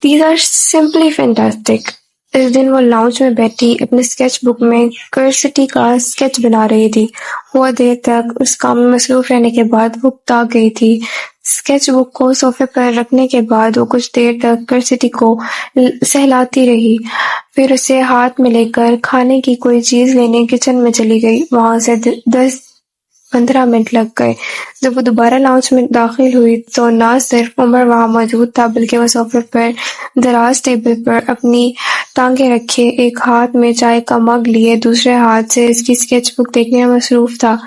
These are simply fantastic. इस दिन वो लाउंज में बैठी अपने स्केच बुक में कर्सिटी का स्केच बना रही थी। वो देर तक उस काम में मसरूफ रहने के बाद वो उकता गई थी। स्केच बुक को सोफे पर रखने के बाद वो कुछ देर तक कर्सिटी को सहलाती रही, फिर उसे हाथ में लेकर खाने की कोई चीज लेने किचन में चली गई। वहां से 10-15 मिनट लग गए। जब वो दोबारा लाउंज में दाखिल हुई तो ना सिर्फ उमर वहां मौजूद था, बल्कि वो सोफे पर दराज टेबल पर अपनी टांगें रखे, एक हाथ में चाय का मग लिए दूसरे हाथ से इसकी स्केच बुक देखने में मसरूफ था।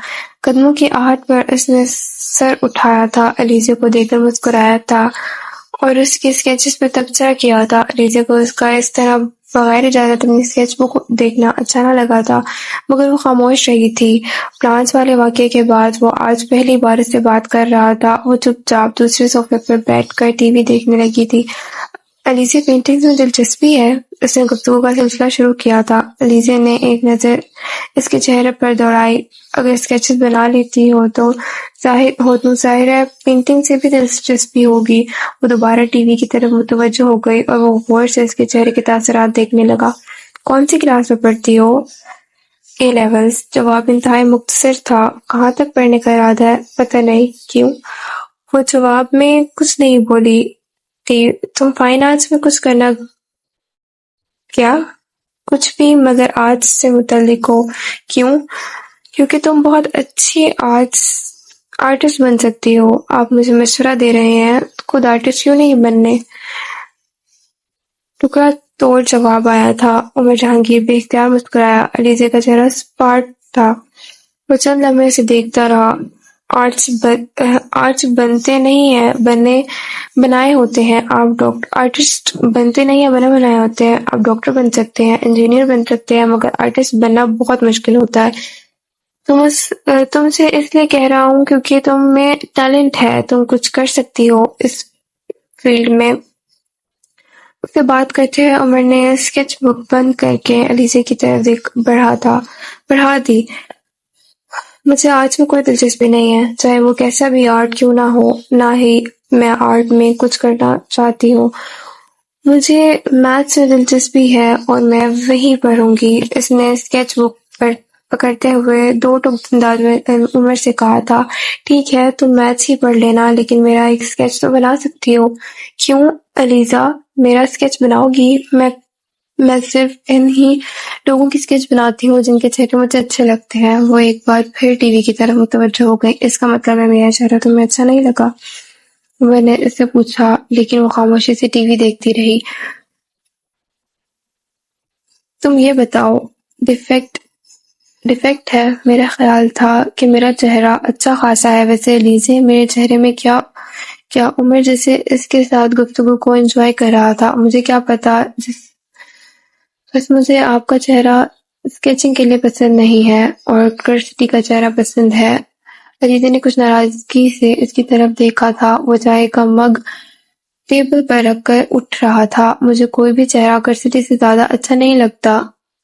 कदमों की आहट पर उसने सर उठाया था, अलीज़ा को देखकर मुस्कुराया था और उसके स्केचेस पर तबसरा किया था। अलीज़ा को उसका इस तरह बगैर इजाज़त अपनी स्केच बुक देखना अच्छा न लगा था, मगर वो खामोश रही थी। फ्रांस वाले वाक़ये के बाद वो आज पहली बार उससे बात कर रहा था। वो चुपचाप दूसरे सोफे पर बैठकर टीवी देखने लगी थी। अलीज़ा पेंटिंग्स में दिलचस्पी है, उसने गुफ्तगू का सिलसिला शुरू किया था। अलीज़ा ने एक नज़र इसके चेहरे पर दौड़ाई। अगर स्केचेस बना लेती हो तो ज़ाहिर है पेंटिंग से भी दिलचस्पी होगी। वो दोबारा टीवी की तरफ मुतवज्जो हो गई और वो गौर से इसके चेहरे के तासरात देखने लगा। कौन सी क्लास में पढ़ती हो? A levels. जवाब इंतहाई मुख्तसर था। कहाँ तक पढ़ने का इरादा है? पता नहीं। क्यों? वो जवाब में कुछ नहीं बोली थी। तुम फाइन आर्ट्स में कुछ करना? क्या? कुछ भी, मगर आर्ट्स से मुतल्लिक हो। क्यों? क्योंकि तुम बहुत अच्छी आर्टिस्ट बन सकती हो। आप मुझे मशवरा दे रहे हैं, खुद आर्टिस्ट क्यों नहीं बनने? टुकड़ा तोड़ जवाब आया था। उमर जहांगीर बेख्तियार मुस्कुराया। अलीज़ा का चेहरा सपाट था। वो चंद लम्हे उसे देखता रहा। आर्ट्स बनते नहीं है, बनाए होते हैं। आर्टिस्ट बनते नहीं है, बने बनाए होते हैं। आप डॉक्टर बन सकते हैं, इंजीनियर बन सकते हैं, मगर आर्टिस्ट बनना बहुत मुश्किल होता है। तुमसे इसलिए कह रहा हूँ क्योंकि तुम में टैलेंट है, तुम कुछ कर सकती हो इस फील्ड में। उससे बात करते हुए उमर ने स्केच बुक बंद करके अलीज़ा की तरफ बढ़ा दी। मुझे आर्ट्स में कोई दिलचस्पी नहीं है, चाहे वो कैसा भी आर्ट क्यों ना हो। ना ही मैं आर्ट में कुछ करना चाहती हूँ। मुझे मैथ्स में दिलचस्पी है और मैं वही पढ़ूंगी। इसने स्केच बुक पर पकड़ते हुए दो टुक अंदाज में उमर से कहा था। ठीक है, तुम मैथ्स ही पढ़ लेना, लेकिन मेरा एक स्केच तो बना सकती हो। क्यों अलीज़ा? मेरा स्केच बनाओगी? मैं सिर्फ इन्हीं लोगों की स्केच बनाती हूँ जिनके चेहरे मुझे अच्छे लगते हैं। वो एक बार फिर टीवी की तरफ मुतवज्जो हो गई। इसका मतलब है मेरा चेहरा तुम्हें अच्छा नहीं लगा? मैंने इससे पूछा, लेकिन वो खामोशी से टीवी देखती रही। तुम ये बताओ, डिफेक्ट है? मेरा ख्याल था कि मेरा चेहरा अच्छा खासा है। वैसे अलीज़ा, मेरे चेहरे में क्या? उमर जैसे इसके साथ गुफ्तगू को एंजॉय कर रहा था। मुझे क्या पता, बस मुझे आपका चेहरा स्केचिंग के लिए पसंद नहीं है और कर्सिटी का चेहरा पसंद है। अलीज़ा ने कुछ नाराजगी से इसकी तरफ देखा था। वो चाय का मग टेबल पर रखकर उठ रहा था। मुझे कोई भी चेहरा कर्सिटी से ज्यादा अच्छा नहीं लगता।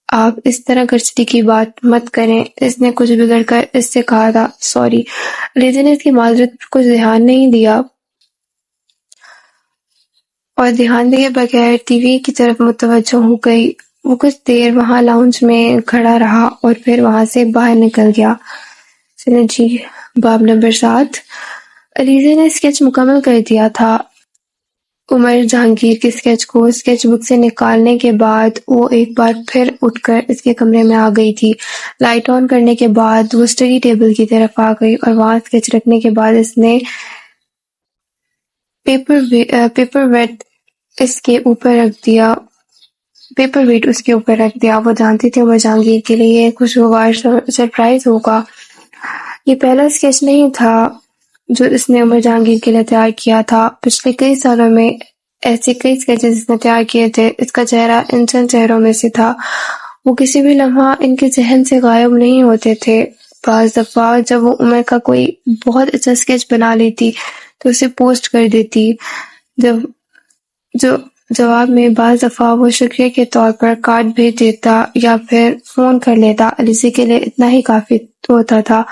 आप इस तरह कर्सिटी की बात मत करें, इसने कुछ बिगड़कर इससे कहा था। सॉरी। अलीज़ा ने इसकी माजरत पर कुछ ध्यान नहीं दिया और ध्यान दिए बगैर टीवी की तरफ मुतवज्जो हो गई। वो कुछ देर वहां लाउंज में खड़ा रहा और फिर वहां से बाहर निकल गया। चलो जी, बाब नंबर 7। अलीज़ा ने स्केच मुकम्मल कर दिया था। उमर जहांगीर के स्केच को स्केच बुक से निकालने के बाद वो एक बार फिर उठकर इसके कमरे में आ गई थी। लाइट ऑन करने के बाद वो स्टडी टेबल की तरफ आ गई और वहां स्केच रखने के बाद इसने पेपर वेट इसके ऊपर रख दिया। पेपर वेट उसके ऊपर रख दिया। वो जानती थी उमर जहांगीर के लिए ये खुशगवार सरप्राइज होगा। ये पहला स्केच नहीं था जो इसने उमर जहांगीर के लिए तैयार किया था। पिछले कई सालों में ऐसे कई स्केचेस इसने तैयार किए थे। इसका चेहरा इन चंद चेहरों में से था। वो किसी भी लम्हा इनके जहन से गायब नहीं होते थे। बाज़ दफ़ा जब वो उमर का कोई बहुत अच्छा स्केच बना लेती तो उसे पोस्ट कर देती। जवाब में बाज़ दफ़ा वो शुक्रिया के तौर पर कार्ड भेज देता या फिर फ़ोन कर लेता। अलीज़ा के लिए इतना ही काफ़ी होता था।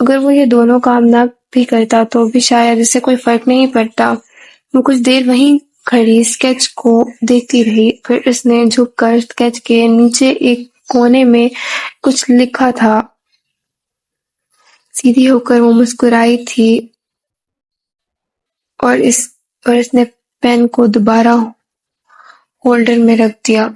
अगर वो ये दोनों काम ना भी करता तो भी शायद इससे कोई फ़र्क नहीं पड़ता। वो कुछ देर वहीं کھڑی اسکیچ کو دیکھتی رہی. پھر اس نے جھک کر اسکیچ کے نیچے ایک کونے میں کچھ لکھا تھا. سیدھی ہو کر وہ مسکرائی تھی اور اس نے پین کو دوبارہ ہولڈر میں رکھ دیا.